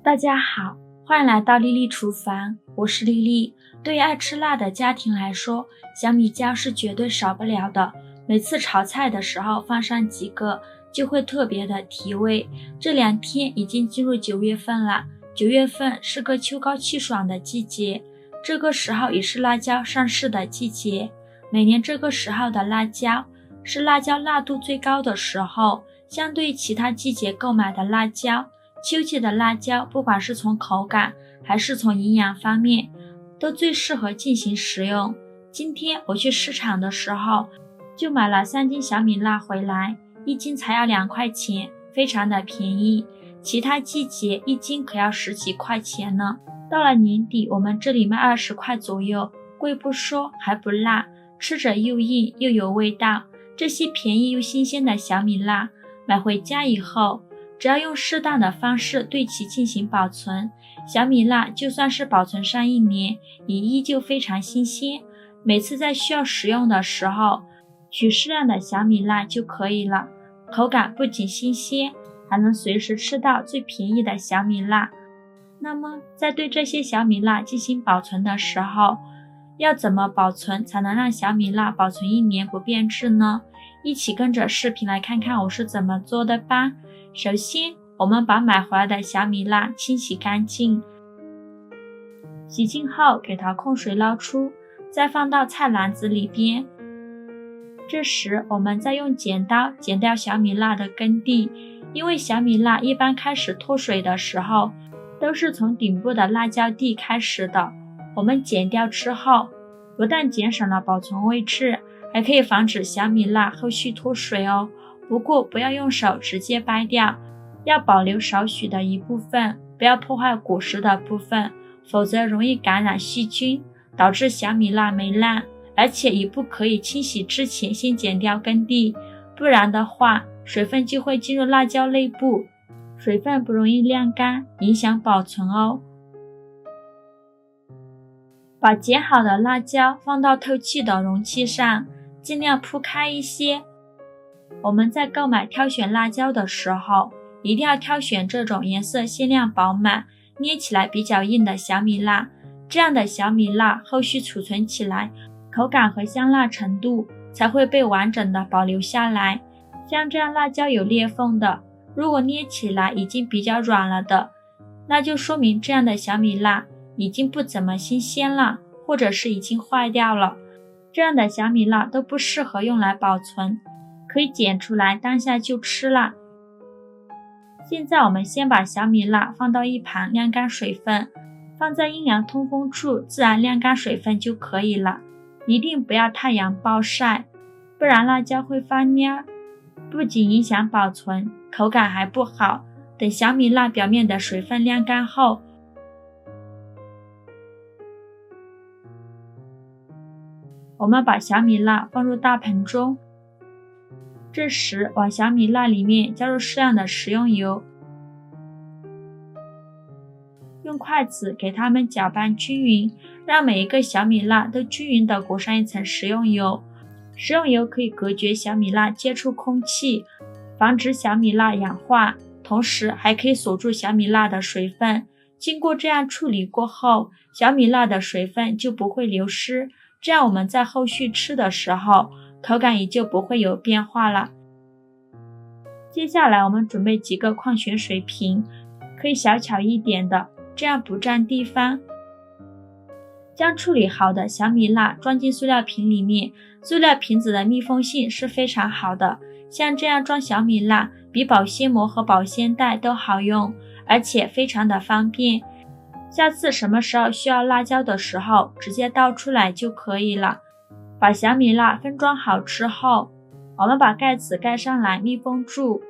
大家好，欢迎来到丽丽厨房，我是丽丽。对于爱吃辣的家庭来说，小米椒是绝对少不了的。每次炒菜的时候放上几个，就会特别的提味。这2天已经进入9月份了，9月份是个秋高气爽的季节，这个时候也是辣椒上市的季节。每年这个时候的辣椒是辣椒辣度最高的时候，相对于其他季节购买的辣椒，秋季的辣椒不管是从口感还是从营养方面都最适合进行食用。今天我去市场的时候就买了3斤小米辣回来，1斤才要2块钱，非常的便宜。其他季节1斤可要10几块钱呢。到了年底我们这里卖20块左右，贵不说还不辣，吃着又硬又有味道。这些便宜又新鲜的小米辣买回家以后，只要用适当的方式对其进行保存，小米辣就算是保存上1年也依旧非常新鲜。每次在需要食用的时候取适量的小米辣就可以了，口感不仅新鲜，还能随时吃到最便宜的小米辣。那么在对这些小米辣进行保存的时候，要怎么保存才能让小米辣保存1年不变质呢？一起跟着视频来看看我是怎么做的吧。首先我们把买回来的小米辣清洗干净，洗净后给它控水捞出，再放到菜篮子里边。这时我们再用剪刀剪掉小米辣的根蒂，因为小米辣一般开始脱水的时候都是从顶部的辣椒蒂开始的，我们剪掉之后不但减少了保存位置，还可以防止小米辣后续脱水哦。不过不要用手直接掰掉，要保留少许的一部分，不要破坏果实的部分，否则容易感染细菌，导致小米辣没烂。而且也不可以清洗之前先剪掉根蒂，不然的话水分就会进入辣椒内部，水分不容易晾干，影响保存哦。把剪好的辣椒放到透气的容器上，尽量铺开一些。我们在购买挑选辣椒的时候，一定要挑选这种颜色鲜亮饱满、捏起来比较硬的小米辣，这样的小米辣后续储存起来，口感和香辣程度才会被完整的保留下来。像这样辣椒有裂缝的，如果捏起来已经比较软了的，那就说明这样的小米辣已经不怎么新鲜了，或者是已经坏掉了。这样的小米辣都不适合用来保存，可以剪出来当下就吃了。现在我们先把小米辣放到一旁晾干水分，放在阴凉通风处自然晾干水分就可以了，一定不要太阳暴晒，不然辣椒会发蔫，不仅影响保存，口感还不好。等小米辣表面的水分晾干后，我们把小米辣放入大盆中，这时往小米辣里面加入适量的食用油，用筷子给它们搅拌均匀，让每一个小米辣都均匀地裹上一层食用油。食用油可以隔绝小米辣接触空气，防止小米辣氧化，同时还可以锁住小米辣的水分。经过这样处理过后，小米辣的水分就不会流失，这样我们在后续吃的时候口感也就不会有变化了。接下来我们准备几个矿泉水瓶，可以小巧一点的，这样不占地方。将处理好的小米辣装进塑料瓶里面，塑料瓶子的密封性是非常好的，像这样装小米辣比保鲜膜和保鲜袋都好用，而且非常的方便。下次什么时候需要辣椒的时候直接倒出来就可以了。把小米辣分装好之后，我们把盖子盖上来密封住。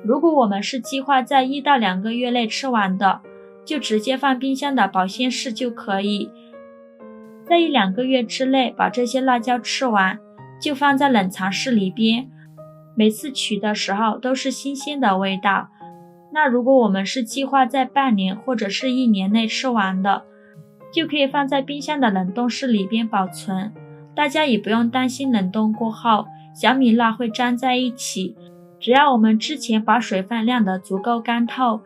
如果我们是计划在1到2个月内吃完的，就直接放冰箱的保鲜室就可以。在1-2个月之内把这些辣椒吃完，就放在冷藏室里边，每次取的时候都是新鲜的味道。那如果我们是计划在半年或者是1年内吃完的，就可以放在冰箱的冷冻室里边保存。大家也不用担心冷冻过后小米辣会粘在一起，只要我们之前把水分晾得足够干透，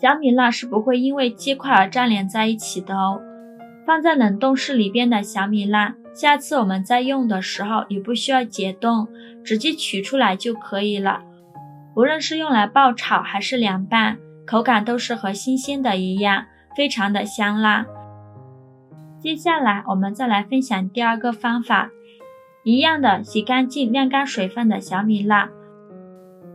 小米辣是不会因为鸡块而粘连在一起的哦。放在冷冻室里边的小米辣，下次我们在用的时候也不需要解冻，直接取出来就可以了。无论是用来爆炒还是凉拌，口感都是和新鲜的一样，非常的香辣。接下来我们再来分享第二个方法，一样的洗干净晾干水分的小米辣，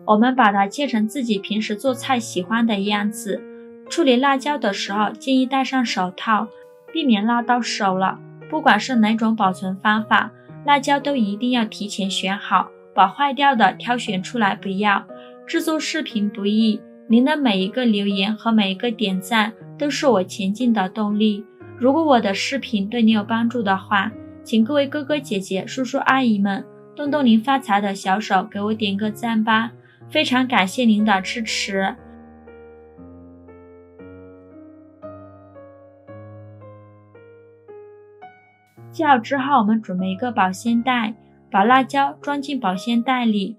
我们把它切成自己平时做菜喜欢的样子。处理辣椒的时候建议戴上手套，避免辣到手了。不管是哪种保存方法，辣椒都一定要提前选好，把坏掉的挑选出来不要。制作视频不易，您的每一个留言和每一个点赞都是我前进的动力。如果我的视频对你有帮助的话，请各位哥哥姐姐、叔叔阿姨们动动您发财的小手，给我点个赞吧，非常感谢您的支持。切好之后，我们准备一个保鲜袋，把辣椒装进保鲜袋里，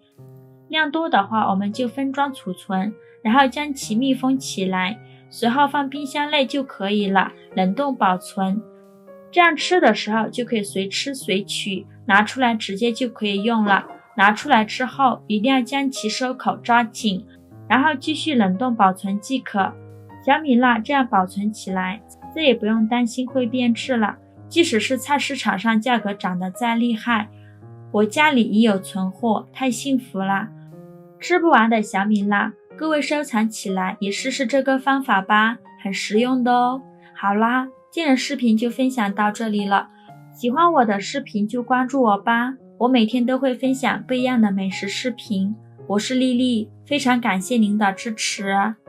量多的话我们就分装储存，然后将其密封起来，随后放冰箱内就可以了，冷冻保存。这样吃的时候就可以随吃随取，拿出来直接就可以用了。拿出来之后一定要将其收口抓紧，然后继续冷冻保存即可。小米辣这样保存起来，再也不用担心会变质了。即使是菜市场上价格涨得再厉害，我家里已有存货，太幸福了。吃不完的小米辣，各位收藏起来，也试试这个方法吧，很实用的哦。好啦，今日视频就分享到这里了，喜欢我的视频就关注我吧，我每天都会分享不一样的美食视频。我是丽丽，非常感谢您的支持。